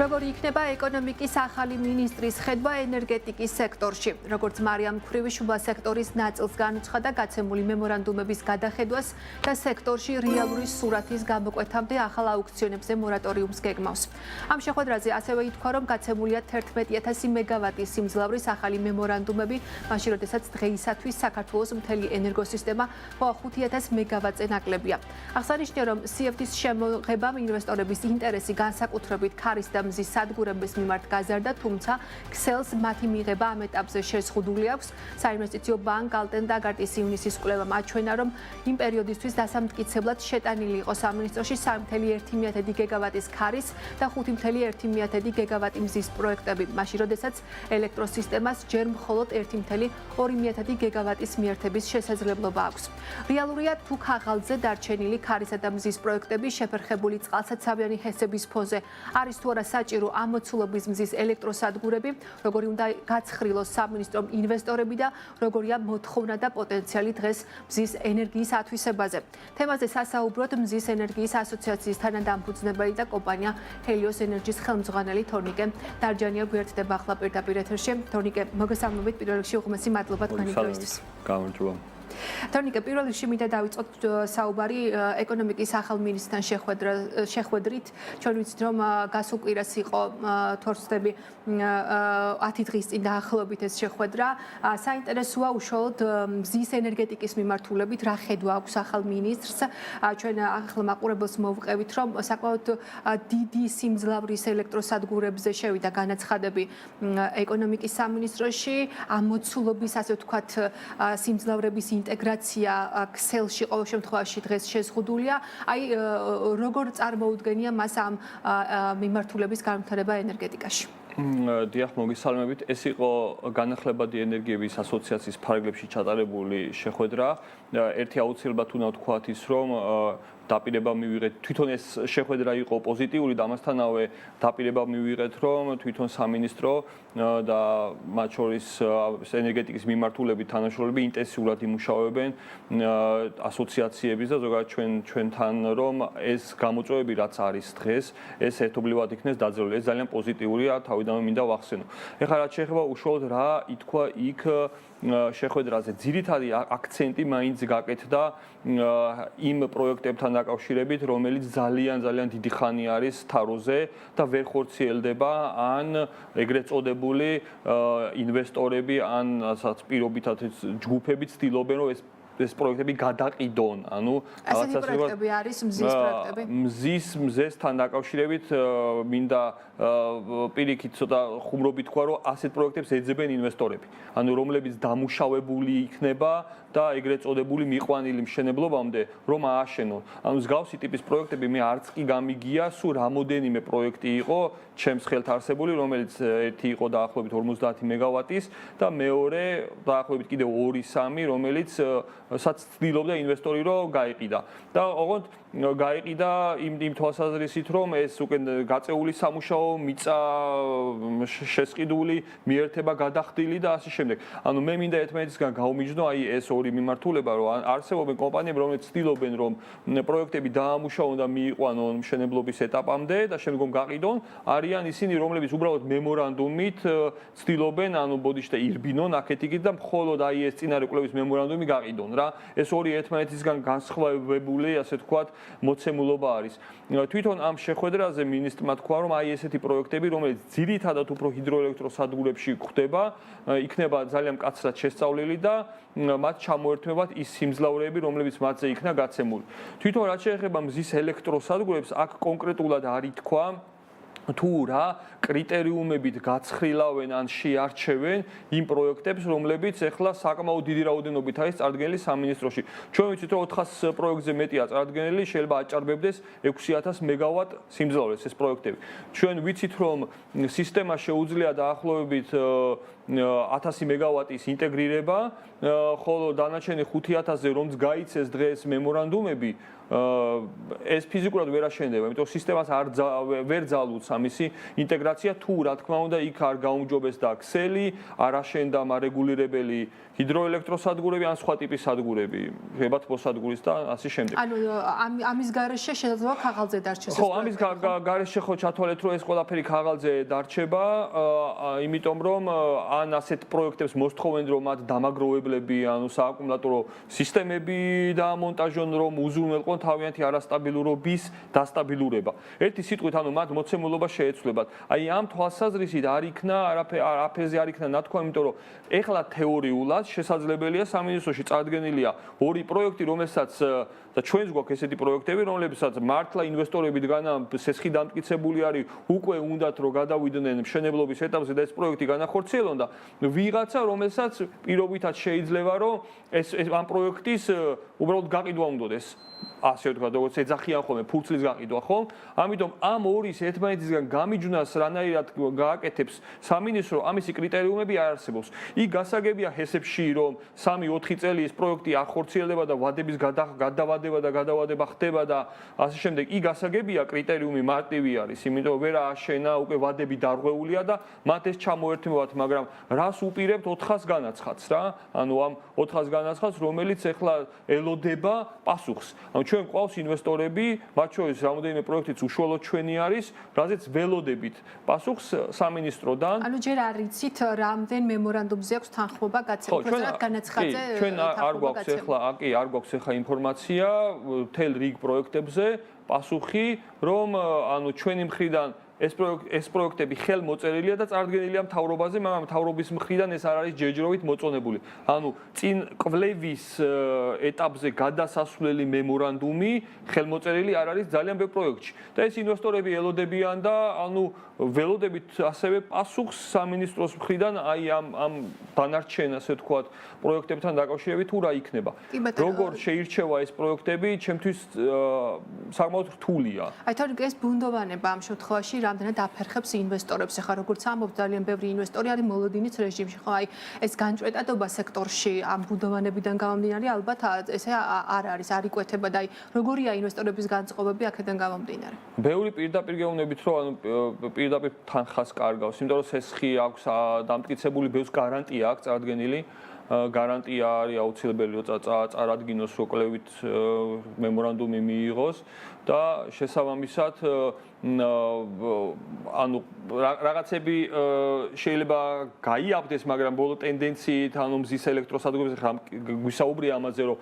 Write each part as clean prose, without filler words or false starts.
როგორი იქნება ეკონომიკის ახალი მინისტრის ხედვა ენერგეტიკის სექტორში. როგორც მარიამ მქვრივიშვილმა სექტორის ნაწილს განუცხადა გაცემული მემორანდუმების გადახედვას და სექტორში რეალური სურათის გამოკვეთამდე ახალ აუქციონებზე მორატორიუმს გეგმავს. ამ შეხვედრაზე ასევე ითქვა, რომ გაცემულია 11,000 მეგავატის სიმძლავრის ახალი მემორანდუმები, მაშინ როდესაც დღეისათვის საქართველოს მთელი ენერგოსისტემა 5,000 მეგავატზე ნაკლებია. აღსანიშნავია, რომ CFD-ის შემოღებამ ინვესტორების ინტერესი განსაკუთრებით ქარის და მზის სადგურების მიმართ გაზარდა, თუმცა ქსელს მათი მიღება ამ ეტაპზე შეზღუდული აქვს. საინვესტიციო ბანკ ალტენ-დაგარტის ივნისის კვლევამ აჩვენა, რომ იმ პერიოდისთვის დასამტკიცებლად შეტანილი იყო სამინისტროში 3,1 გიგავატის ქარის და 5,1 გიგავატი მზის პროექტები, მაშინ როდესაც ელექტროსისტემას ჯერ მხოლოდ 1,2 გიგავატის მიერთების შესაძლებლობა აქვს. რეალურია, თუ ქაღალდზე დარჩენილი ქარისა და მზის პროექტები შეფერხებული წყალსაცავიანი ჰესების ფონზე არის თუ არა საჭირო ამოცულობის მზის ელექტროსადგურები, როგორი უნდა გაცხრილოს სამინისტრომ ინვესტორები და როგორია მოთხოვნა და პოტენციალი დღეს მზის ენერგიის ათვისებაზე. თემაზე სასაუბროდ მზის ენერგიის ასოციაციის თანადამფუძნებელი და კომპანია ჰელიოს ენერგიის ხელმძღვანელი თორნიკე დარჯანია გვერდდება ახლა პირდაპირ ეთერში. თორნიკე, მოგესალმებით, პირველ რიგში უღმესი მადლობა თქვენი დროისთვის. გამარჯობა. თორნიკე, პირველ რიგში მინდა დავიწყოთ საუბარი ეკონომიკის ახალ მინისტრთან შეხვედრით. ჩვენ ვიცით, რომ გასულ კვირას იყო თორსტები 10 დღის წინ დაახლოებით ეს შეხვედრა. საინტერესოა უშუალოდ მზის ენერგეტიკის მიმართულებით რა ხედვა აქვს ახალ მინისტრს. ჩვენ ახალ მაყურებელს მოვყევით, რომ საკმაოდ დიდი სიმძლავრის ელექტროსადგურებზე შევიდა განაცხადები ეკონომიკის სამინისტროში, ამოცულობის, ასე ვთქვათ, სიმძლავრების ინტეგრაცია ქსელში ყოველ შემთხვევაში დღეს შეზღუდულია. აი, როგორ წარმოუდგენია მას ამ მიმართულების განვითარება ენერგეტიკაში? დიახ, მოგესალმებით. ეს იყო განახლებადი ენერგიების ასოციაციის ფარგლებში ჩატარებული შეხვედრა. ერთი აუცილებლად უნდა ვთქვათ ის, რომ დაპირება მივიღეთ, თვითონ ეს შეხვედრა იყო პოზიტიური და ამასთანავე დაპირება მივიღეთ, რომ თვითონ სამინისტრო და მათ შორის ენერგეტიკის მიმართულებით თანაშრომლები ინტენსიურად იმუშავებენ ასოციაციების და ზოგადად ჩვენთან, რომ ეს გამოწვევები რაც არის დღეს, ეს ერთობლივად იქნეს დაძრეული. ეს ძალიან პოზიტიურია, თავიდანვე მინდა ვახსენო. ეხლა რაც შეეხება უშუალოდ რა ითქვა იქ შეხვედრაზე, ძირითადი აქცენტი მაინც გაკეთდა იმ პროექტებთან დაკავშირებით, რომელიც ძალიან დიდი ხანი არის თაროზე და ვერ ხორციელდება, ან ეგრეთ წოდებული ინვესტორები, ან ასაც პირობითად ჯგუფები ცდილობენ, რომ ეს პროექტები გადაყიდონ. ანუ ასეთი პროექტები არის მზის პროექტები? მზესთან დაკავშირებით მინდა პირიქით ცოტა ხუმრობით თქვა, რომ ასეთ პროექტებს ეძებენ ინვესტორები. ანუ რომლებიც დამუშავებული იქნება და ეგრეთ წოდებული მიყვანილი მშენებლობამდე რომ ააშენონ. ანუ მსგავსი ტიპის პროექტები მე არც კი გამიგია, სულ რამოდენიმე პროექტი იყო ჩემს ხელთ არსებული, რომელიც ერთი იყო დაახლოებით 50 მეგავატის და მეორე დაახლოებით კიდევ 2-3, რომელიც საც ცდილობდა ინვესტორი რომ გაიყიდა. და ოღონდ გაიყიდა იმ თვალსაზრისით, რომ ეს უკვე გაწეული სამუშაო მიწა შესყიდული, მიერთება გადახდილი და ასე შემდეგ. ანუ მე მინდა ერთმანეთისგან გავმიჯნო აი ეს ორი მიმართულება, რომ არსებობენ კომპანიები, რომლებიც ცდილობენ, რომ პროექტები დაამუშავონ და მიიყვანონ მშენებლობის ეტაპამდე და შემდგომ გაყიდონ, არიან ისინი, რომლებიც უბრალოდ მემორანდუმით ცდილობენ, ანუ ბოდიშთა ირბინონ აქეთ-იქით და მხოლოდ აი ეს წინარე კვლევის მემორანდუმი გაყიდონ რა. ეს ორი ერთმანეთისგან განსხვავებული, ასე ვთქვათ, მოცემულობა არის. თვითონ ამ შეხვედრაზე მინისტრმა თქვა, რომ აი ესეთი პროექტები, რომელიც ძირითადად უფრო ჰიდროელექტროსადგურებში გვხდება, იქნება ძალიან მკაცრად შესწავლილი და მათ ჩამოერთმევათ ის სიმძლავრეები, რომლებიც მათზე იქნა გაცემული. თვითონ რაც შეეხება მზის ელექტროსადგურებს, აქ კონკრეტულად არ ითქვა თუ რა კრიტერიუმებით გაცხრილავენ ან შეარჩევენ იმ პროექტებს, რომლებიც ახლა საკმაოდ დიდი რაოდენობით არის წარდგენილი სამინისტროში. ჩვენ ვიცით, რომ 400 პროექტზე მეტია წარდგენილი, შეიძლება აჭარბებდეს 6,000 მეგავატ სიმძლავრეს ეს პროექტები. ჩვენ ვიცით, რომ სისტემა შეუძლია დაახლოებით 1000 მეგავატის ინტეგრირება, ხოლო დანარჩენი 5,000-ზე რომც გაიცეს დღეს მემორანდუმები, ეს ფიზიკურად ვერ აშენდება, იმიტომ რომ სისტემას ვერ ძალუძს ამისი ინტეგრაცია თუ რა თქმა უნდა იქ არ გაუმჯობეს და ქსელი, არ აშენდა მარეგულირებელი ჰიდროელექტროსადგურები ან სხვა ტიპის სადგურები, ბათბოსადგურის და ასე შემდეგ. ანუ ამის გარეშე შეიძლება ქაღალდზე დარჩეს. ხო, ამის გარეშე ხო ჩათვალეთ, რომ ეს ყველაფერი ქაღალდზე დარჩება, იმიტომ რომ ან ასეთ პროექტებს მოსთხოვენ, რომ მათ დამაგროვებლები, ანუ სააკუმულატორო სისტემები დაამონტაჟონ, რომ უზრუნველყონ თავიანთი არასტაბილურობის დასტაბილურება. ერთი სიტყვით, ანუ მათ მოცემულობა შეეცვლებათ. აი ამ თვალსაზრისით არ იქნა არაფერზე არ იქნა ნათქვამი, იმიტომ რომ ეხლა თეორიულად შესაძლებელია სამინისტროში წარდგენილია ორი პროექტი, რომელსაც და ჩვენს გვაქვს ესეთი პროექტები, რომლებსაც მართლა ინვესტორები დგანამ სესხი დამტკიცებული არის, უკვე უნდათ რომ გადავიდნენ მშენებლობის ეტაპზე და ეს პროექტი განახორციელონ და ვიღაცა, რომელსაც პირობითად შეიძლება რომ ეს ამ პროექტის უბრალოდ გაყიდვა უნდოდეს. ასე ვთქვა, როგორც ეძახიან ხოლმე ფურცლის გაყიდვა, ხო? ამიტომ ამორის ერთმანეთისგან გამიჯვნას რანაირად გააკეთებს სამინისტრო, ამისი კრიტერიუმები არ არსებობს. იქ გასაგებია ჰესებში, რომ 3-4 წელი ეს პროექტი ახორციელდება და ვადების გადავადება და გადავადება ხდება და ასე შემდეგ. იქ გასაგებია კრიტერიუმი მარტივი არის, იმიტომ რომ ვერ ააშენა, უკვე ვადები დარღვეულია და მათ ეს ჩამოერთმევათ, მაგრამ რას უპირებთ 400 განაცხადს რა? ანუ ამ 400 განაცხადს, რომელიც ეხლა ელოდება პასუხს. ანუ ჩვენ ყავს ინვესტორები, მათ შორის რამოდენიმე პროექტიც უშუალოდ ჩვენი არის, რაზეც ველოდებით პასუხს სამინისტროდან. ანუ ჯერ არ იცით რამდენ მემორანდუმზე აქვს თანხმობა გაცემული, უბრალოდ განაცხადზე ჩვენ არ გვაქვს ეხლა, არ გვაქვს ეხლა ინფორმაცია მთელ რიგ პროექტებზე პასუხი, რომ ანუ ჩვენი მხრიდან ეს პროექტები ხელმოწერილია და წარდგენილია მთავრობაზე, მაგრამ მთავრობის მხრიდან ეს არ არის ჯერჯერობით მოწონებული. ანუ წინ კვლევის ეტაპზე გადასასვლელი მემორანდუმი ხელმოწერილი არ არის ძალიან ბევრ პროექტში. და ეს ინვესტორები ელოდებიან და ანუ ველოდებით ასევე პასუხს სამინისტროს მხრიდან აი ამ დანარჩენ, ასე ვთქვათ, პროექტებთან დაკავშირებით თუ რა იქნება. როგორ შეირჩევა ეს პროექტები, ჩემთვის საკმაოდ რთულია. აი თორემ ეს ბუნდოვანება ამ შემთხვევაში რამდენად აფერხებს ინვესტორებს. ახლა როგორც ამბობ, ძალიან ბევრი ინვესტორი არის მოლოდინის რეჟიმში, ხო? აი ეს განჭვეტადობა სექტორში ამ ბუნდოვანებიდან გამომდინარე, ალბათ ესე არ არის, არ იკვეთება და აი როგორია ინვესტორების განწყობები აქედან გამომდინარე. ბევრი პირდაპირ გეუბნებით, რომ ანუ პირდაპირ თანხას კარგავს, იმიტომ რომ სესხი აქვს დამტკიცებული, ბევრს გარანტია აქვს წარდგენილი. გარანტია არის აუცილებელი, რომ წარადგინოს როკლევით მემორანდუმი მიიღოს და შესაბამისად ანუ რაღაცები შეიძლება გაიაბდეს, მაგრამ ბოლო ტენდენციით ანუ მზის ელექტროსადგურებზე გვისაუბრია ამაზე, რომ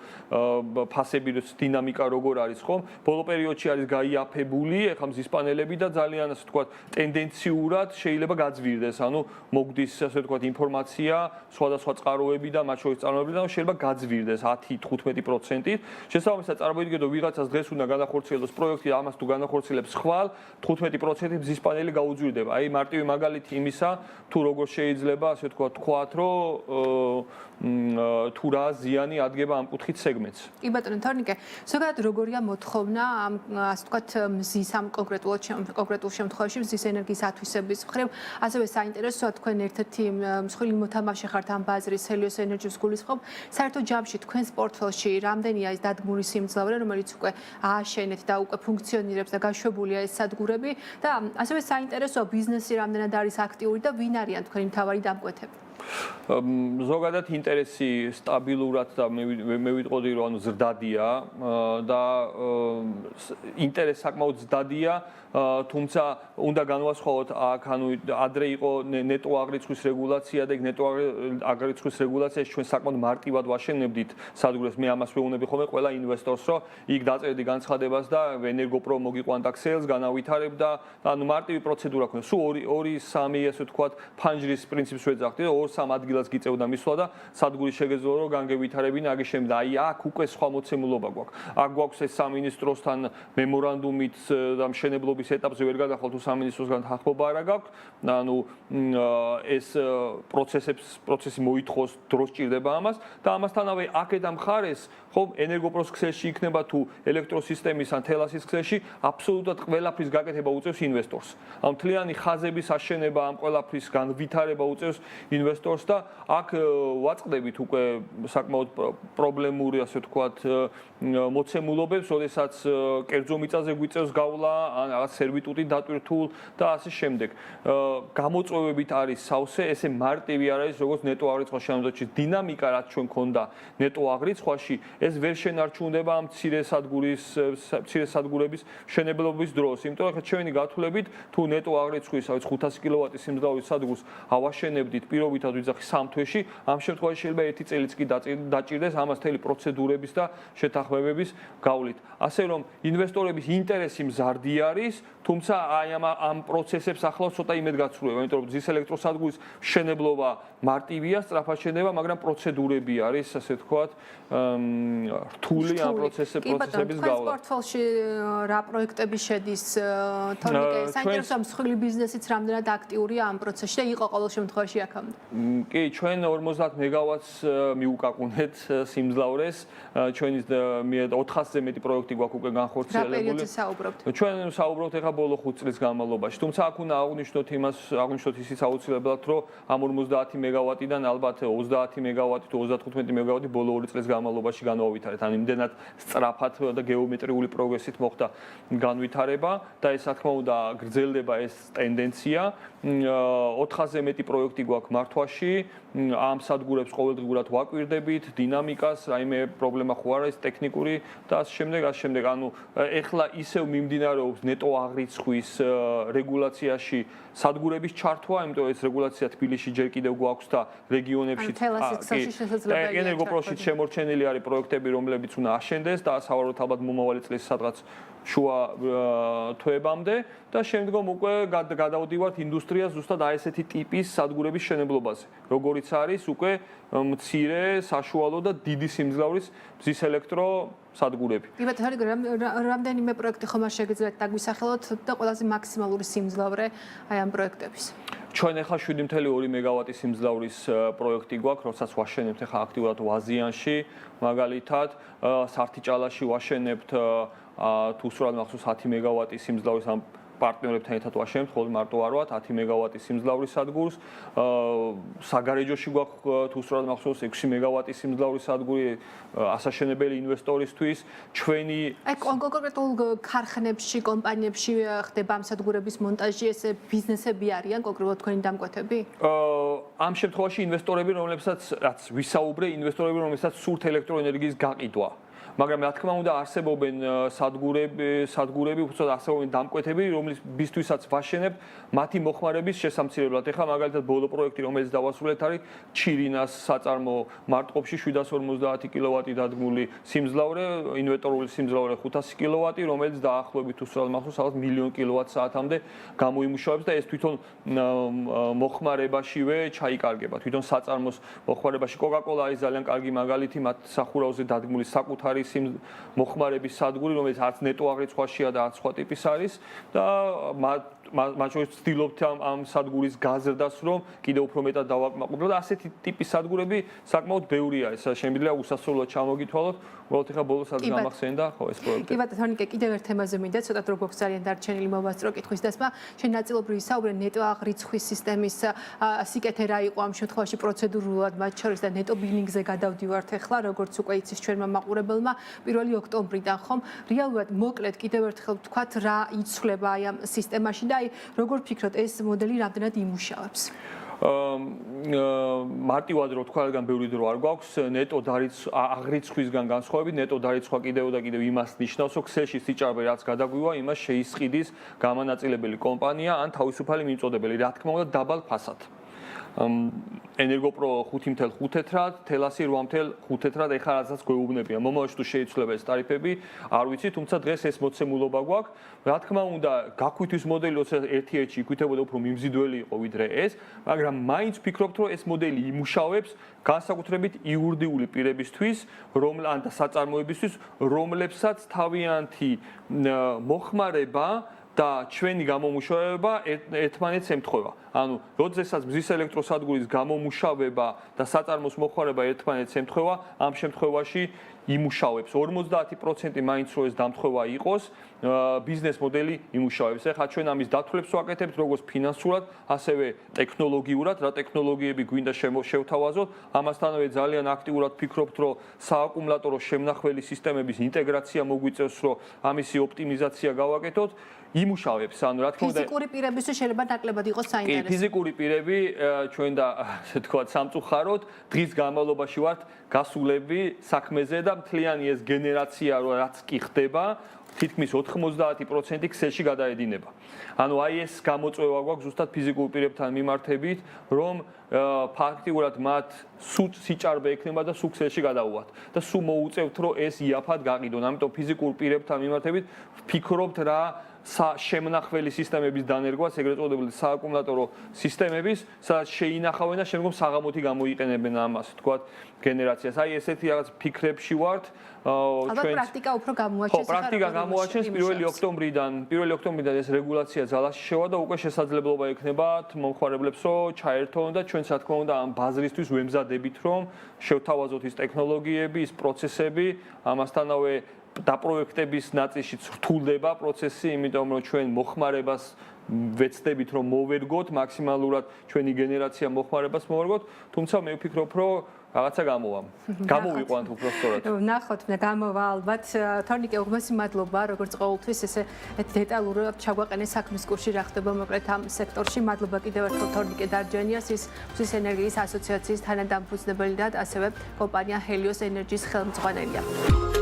ფასების დინამიკა როგორ არის, ხო? ბოლო პერიოდში არის გაიაფებული, ეხლა მზის პანელები და ძალიან ასე ვთქვათ, ტენდენციურად შეიძლება გაძვირდეს, ანუ მოგდის ასე ვთქვათ ინფორმაცია სხვადასხვა წყაროები და მათ შორის წარმოებიდან შეიძლება გაძვირდეს 10-15%-ით. შესაბამისად წარმოიდგინეთ, რომ ვიღაცას დღეს უნდა განახორციელოს პროექტი, ამას თუ განახორციელებს ხვალ 15% მზის პანელი გაუძვირდება. აი მარტივი მაგალითი იმისა, თუ როგორ შეიძლება ასე ვთქვათ, რომ თუ რა ზიანი ადგება ამ კუთხით სეგმენტს. კი ბატონო თორნიკე, ზოგადად როგორია მოთხოვნა ამ ასე ვთქვათ მზის ამ კონკრეტულ შემთხვევაში მზის ენერგიის ათვისების მხრივ, ასევე საინტერესოა თქვენ ერთ-ერთი მსხვილი მოთამაშე ხართ ამ ბაზრის ჰელიოს ენერგიის გულისხმობ. საერთო ჯამში თქვენს პორტფელში რამდენია ეს დადგმული სიმძლავრე, რომელიც უკვე ააშენეთ და უკვე ფუნქციონირებს და გაშვებულია ეს სადგურები და ასევე საინტერესოა ბიზნესი რამდენად არის აქტიური და ვინ არიან თქვენი მთავარი დამკვეთები? ზოგადად ინტერესი სტაბილურად და მე ვიტყოდი რომ ანუ ზრდადია და ინტერესი საკმაოდ ზრდადია, თუმცა უნდა განვასხვაოთ აქ ანუ ადრე იყო ნეტო აღრიცხვის რეგულაცია და იქ ნეტო აღრიცხვის რეგულაციაში ჩვენ საკმაოდ მარტივად ვაშენებდით სადგურებს. მე ამას ვეუბნები ხოლმე ყველა ინვესტორს, რომ იქ დაწერდი განცხადებას და ენერგოპრო მოგიყვანდა ქსელს, განავითარებდა, ანუ მარტივი პროცედურა ქონდა. სულ 2-3 ასე ვთქვათ ფანჯრის პრინციპს ვეძახდი და 2-3 ადგილას გიწევდა მისვლა და სადგური შეგეძლო რომ განგევითარებინა აგიშენებდა. აი აქ უკვე სხვა მოცემულობა გვაქვს. აქ გვაქვს ეს სამინისტროსთან მემორანდუმით და მშენებლობის ეტაპზე ვერ გადახვალ თუ სამინისტროსგან თანხმობა არა გაქვს. ანუ ეს პროცესი მოითხოვს, დრო სჭირდება ამას და ამასთანავე აქედან მხარეს ხო ენერგოპროს ქსელში იქნება თუ ელექტროსისტემის ან თელასის ქსელში აბსოლუტურად ყველაფრის გაკეთება უწევს ინვესტორს. ანუ მთლიანი ხაზების აშენება ამ ყველაფრის განვითარება უწევს ინვესტორს ინვესტორს და აქ ვაწყდებით უკვე საკმაოდ პრობლემური, ასე ვთქვათ, მოცემულობებს, როდესაც კერძო მიწაზე გვიწევს გავლა, ან რაღაც სერვიტუტი დატვირთულ და ასე შემდეგ. გამოწვევებით არის სავსე, ესე მარტივი არ არის, როგორც ნეტო აღრიცხვა შემოძებში. დინამიკა, რაც ჩვენ ქონდა ნეტო აღრიცხვაში, ეს ვერ შენარჩუნდება ამ მცირე სადგურების მშენებლობის დროს. იმიტომ რომ ჩვენი გათვლებით, თუ ნეტო აღრიცხვის 500 კილოვატის სიმძლავრის სადგურს ავაშენებდით პირობითად ვიძახი 3 თვეში, ამ შემთხვევაში შეიძლება 1 წელიც კი დაჭირდეს ამას მთელი პროცედურების და შეთანხმებების გავლით. ასე რომ ინვესტორების ინტერესი მზარდი არის, თუმცა აი ამ პროცესებს ახლავს ცოტა იმედგაცრუება, იმიტომ რომ ძის ელექტროსადგურის მშენებლობა მარტივია, სწრაფად შენდება, მაგრამ პროცედურები არის, ასე ვთქვათ, რთული ამ პროცესების გავლა. პორტფოლში რა პროექტები შედის, თორნიკე, საინტერესოა მსხვილი ბიზნესიც რამდენად აქტიურია ამ პროცესში და იყო ყოველ შემთხვევაში აქამდე. კი, ჩვენ 50 მეგავატს მივუკაკუნეთ სიმძლავრეს, ჩვენი 400-ზე მეტი პროექტი გვაქვს უკვე განხორციელებული. რა პერიოდზე საუბრობთ? ჩვენ საუბრობთ ეხლა ბოლო 5 წლის განმავლობაში. თუმცა აქ უნდა აღვნიშნოთ ისიც აუცილებლად, რომ ამ 50 მეგავატიდან ალბათ 30 მეგავატი თუ 35 მეგავატი ბოლო 2 წლის განმავლობაში განვავითარეთ. ან იმდენად სწრაფად და გეომეტრიული პროგრესით მოხდა განვითარება და ეს რა თქმა უნდა გრძელდება ეს ტენდენცია. 400-ზე მეტი პროექტი გვაქვს მართვაში. ამ სადგურებს ყოველდღურად ვაკვირდებით, დინამიკას, რაიმე პრობლემა ხო არ არის ტექნიკური და ასე შემდეგ. ანუ ეხლა ისევ მიმდინარეობს ნეტო აღრიცხვის რეგულაციაში სადგურების ჩართვა, იმიტომ ეს რეგულაცია თბილისში ჯერ კიდევ გვაქვს და რეგიონებში ენერგოპროში შემორჩენილი არის პროექტები, რომლებიც უნდა აშენდეს და სავარაუდოდ ალბათ მომავალი წლის სადღაც შუა თვეებამდე და შემდგომ უკვე გადავდივართ ინდუსტრიას ზუსტად აი ესეთი ტიპის სადგურების შენებლობაზე, როგორიც არის უკვე მცირე, საშუალო და დიდი სიმძლავრის მზის ელექტრო სადგურები. იბათ რამდენიმე პროექტი ხომ არ შეგიძლიათ დაგვისახელოთ და ყველაზე მაქსიმალური სიმძლავრე აი ამ პროექტების. ჩვენ ახლა 7.2 მეგავატის სიმძლავრის პროექტი გვაქვს, რომელსაც ვაშენებთ ახლა აქტიურად ვაზიანში, მაგალითად, სართიჭალაში ვაშენებთ თუ სრულად მახსოვს 10 მეგავატის სიმძლავრის ამ პარტნიორებთან ერთად ვაშენებთ, ხოლმე მარტო არ ვართ 10 მეგავატის სიმძლავრის სადგურს. საგარეჯოში გვაქვს თუ სრულად მახსოვს 6 მეგავატის სიმძლავრის სადგური ასაშენებელი ინვესტორისთვის. ჩვენი აი კონკრეტულ ქარხნებში, კომპანიებში ხდება ამ სადგურების მონტაჟი, ეს ბიზნესები არიან კონკრეტულად თქვენი დამკვეთები? ამ შემთხვევაში ინვესტორები, რომლებსაც რაც ვისაუბრე, ინვესტორები, რომლებსაც სურთ ელექტროენერგიის გაყიდვა. მაგრამ რა თქმა უნდა არსებობენ სადგურები, უბრალოდ არსებობენ დამკვეთები, რომლისთვისაც ვაშენებ მათი მოხმარების შესამცირებლად. ეხლა მაგალითად ბოლო პროექტი, რომელიც დავასრულეთ, არის ჩირინას საწარმო მარტყოფში 750 კილოვატი დადგმული სიმძლავრე, ინვერტორული სიმძლავრე 500 კილოვატი, რომელიც დაახლოებით თუ სრულად მახსოვს, ალბათ 1,000,000 კილოვატ-საათამდე გამოიმუშავებს და ეს თვითონ მოხმარებაშივე ჩაიკარგება. თვითონ საწარმოს მოხმარებაში Coca-Cola არის ძალიან კარგი მაგალითი, მათ სახურავზე დადგმული საკუთარი მოხმარების სადგური, რომელიც არც ნეტო აღრიცხვაშია და არც სხვა ტიპის არის და მათ შორის ვცდილობთ ამ სადგურის გაზრდას, რომ კიდევ უფრო მეტად დავაკმაყოფილოთ და ასეთი ტიპის სადგურები საკმაოდ ბევრია. ეს შემიძლია უსასრულოდ ჩამოგითვალოთ. უბრალოდ ეხლა ბოლოს რაც გამახსენდა, ხო ეს პროექტი. კი ბატონო, თორნიკე, კიდევ ერთ თემაზე მინდა ცოტა დრო გვაქვს ძალიან დარჩენილი მოვასწრო კითხვის დასმა. შენ ნაწილობრივ ვისაუბრე ნეტო აღრიცხვის სისტემის სიკეთე რა იყო ამ შემთხვევაში პროცედურულად მათ შორის და ნეტო ბილინგზე გადავდივართ ეხლა, როგორც უკვე იცის ჩვენმა მაყურებელმა 1 ოქტომბრიდან ხომ. რეალურად მოკლედ კიდევ ერთხელ ვთქვათ რა იცვლება აი ამ სისტემაში და აი როგორ ფიქრობთ ეს მოდელი რამდენად იმუშავებს? მარტივად რო თქვა, რადგან ბევრი დრო არ გვაქვს, ნეტო აღრიცხვისგან განსხვავებით, ნეტო დარიცხვა კიდევ იმას ნიშნავს, რომ ქსელში სიჭარბე რაც გადაგვივა, იმას შეისყიდის გამანაწილებელი კომპანია ან თავისუფალი მიმწოდებელი, რა თქმა უნდა, დაბალ ფასად. ენერგოპრო 5.5 თეთრად, თელასი 8.5 თეთრად, ეხლა რასაც გვეუბნებიან. მომავალში თუ შეიცვლება ეს ტარიფები, არ ვიცი, თუმცა დღეს ეს მოცემულობა გვაქვს. რა თქმა უნდა, გაქვითვის მოდელი ერთ-ერთი იქვითებოდა უფრო მიმზიდველი იყო ვიდრე ეს, მაგრამ მაინც ვფიქრობთ, რომ ეს მოდელი იმუშავებს განსაკუთრებით იურიდიული პირებისთვის, ან და საწარმოებისთვის, რომლებსაც თავიანთი მოხმარება და ჩვენი გამომუშავება ერთმანეთს ემთხვევა. ანუ როდესაც მზის ელექტროსადგურის გამომუშავება და საწარმოს მოხმარება ერთმანეთს ემთხვევა, ამ შემთხვევაში იმუშავებს 50% მაინც რო ეს დამთხვევა იყოს, ბიზნეს მოდელი იმუშავებს. ეხლა ჩვენ ამის დათვლებს ვაკეთებთ როგორც ფინანსურად, ასევე ტექნოლოგიურად, რა ტექნოლოგიები გვინდა შევთავაზოთ. ამასთანავე ძალიან აქტიურად ფიქრობთ, რომ სააკუმულატორო შემნახველი სისტემების ინტეგრაცია მოგვიწევს, რომ ამისი ოპტიმიზაცია გავაკეთოთ. იმუშავებს, ანუ რა თქმა უნდა ფიზიკური პირებისთვის შეიძლება ნაკლებად იყოს საინტერესო. კი, ფიზიკური პირები ჩვენ და ასე თქვა სამწუხაროდ დღის განმავლობაში ვართ გასულები საქმეზე და მთლიანი ეს გენერაცია რაც კი ხდება თითქმის 90% ქსელში გადაედინება. ანუ აი ეს გამოწვევა გვაქვს ზუსტად ფიზიკურ პირებთან მიმართებით, რომ ფაქტიურად მათ სულ სიჭარბე ექნება და სულ ქსელში გადაუვათ და სულ მოუწევთ რომ ეს იაფად გაყიდონ. ამიტომ ფიზიკურ პირებთან მიმართებით ვფიქრობთ რა შემნახველი სისტემების დანერგვას, ეგრეთ წოდებული სააკუმულატორო სისტემების, სადაც შეინახავენ და შემდგომ საღამოთი გამოიყენებენ ამას, თქვათ, გენერაციას. აი ესეთი რაღაც ფიქრებში ვართ. ალბათ პრაქტიკა უფრო გამოაჩენს. ხო, პრაქტიკა გამოაჩენს 1 ოქტომბრიდან ეს რეგულაცია ძალაში შევა და უკვე შესაძლებლობა ექნებათ მომხმარებლებს რომ ჩაერთონ და ჩვენც რა თქმა უნდა ამ ბაზრისთვის ვემზადებით რომ შევთავაზოთ ის ტექნოლოგიები, ის პროცესები, ამასთანავე დაპროექტების ნაწილშიც რთულდება პროცესი, იმიტომ რომ ჩვენ მოხმარებას ვეცდებით რომ მოვერგოთ მაქსიმალურად ჩვენი გენერაცია მოხმარებას მოვერგოთ, თუმცა მე ვფიქრობ რომ რაღაცა გამოვიყვანთ უფრო სწორად. ნახოთ, გამოვა ალბათ. თორნიკე, უღმესი მადლობა, როგორც ყოველთვის ესე დეტალურად ჩაგვაყენეს საქმის კურსში რა ხდება მოკლედ ამ სექტორში. მადლობა კიდევ ერთხელ თორნიკე დარჯანიას, ის მზის ენერგიის ასოციაციის თანადამფუძნებელი და ასევე კომპანია ჰელიოს ენერჯის ხელმძღვანელია.